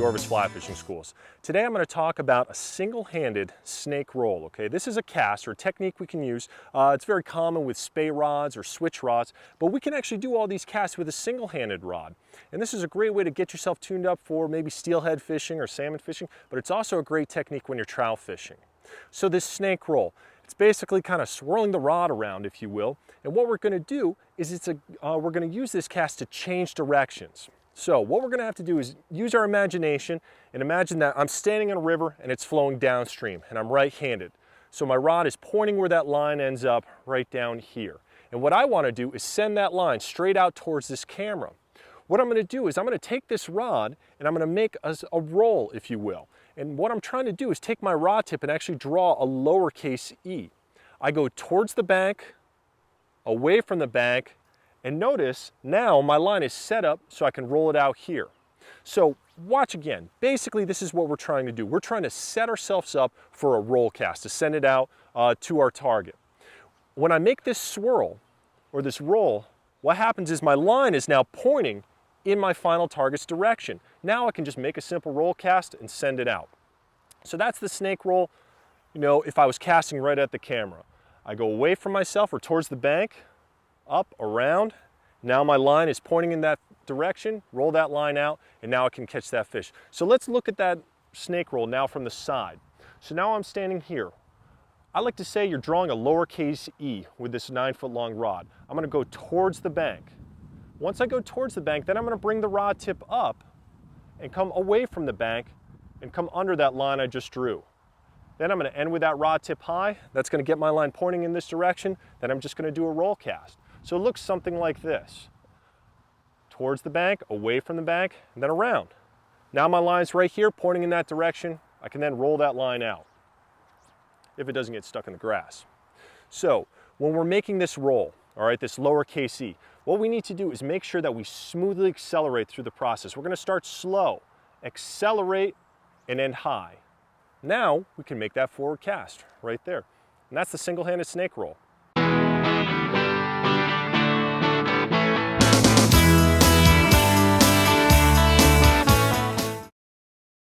ORVIS Fly Fishing Schools. Today I'm going to talk about a single-handed snake roll. Okay, this is a cast or a technique we can use. It's very common with spey rods or switch rods, but we can actually do all these casts with a single-handed rod. And this is a great way to get yourself tuned up for maybe steelhead fishing or salmon fishing, but it's also a great technique when you're trout fishing. So this snake roll, it's basically kind of swirling the rod around, if you will. And what we're going to do is we're going to use this cast to change directions. So what we're going to have to do is use our imagination and imagine that I'm standing in a river and it's flowing downstream and I'm right-handed. So my rod is pointing where that line ends up right down here. And what I want to do is send that line straight out towards this camera. What I'm going to do is I'm going to take this rod and I'm going to make a roll, if you will. And what I'm trying to do is take my rod tip and actually draw a lowercase e. I go towards the bank, away from the bank, and notice now my line is set up so I can roll it out here. So watch again. Basically, this is what we're trying to do. We're trying to set ourselves up for a roll cast to send it out to our target. When I make this swirl or this roll, what happens is my line is now pointing in my final target's direction. Now I can just make a simple roll cast and send it out. So that's the snake roll. You know, if I was casting right at the camera, I go away from myself or towards the bank, up, around. Now my line is pointing in that direction, roll that line out, and now I can catch that fish. So let's look at that snake roll now from the side. So now I'm standing here. I like to say you're drawing a lowercase e with this 9-foot long rod. I'm going to go towards the bank. Once I go towards the bank, then I'm going to bring the rod tip up and come away from the bank and come under that line I just drew. Then I'm going to end with that rod tip high. That's going to get my line pointing in this direction. Then I'm just going to do a roll cast. So it looks something like this. Towards the bank, away from the bank, and then around. Now my line's right here pointing in that direction. I can then roll that line out if it doesn't get stuck in the grass. So when we're making this roll, all right, this lowercase e, what we need to do is make sure that we smoothly accelerate through the process. We're going to start slow, accelerate, and end high. Now we can make that forward cast right there. And that's the single-handed snake roll.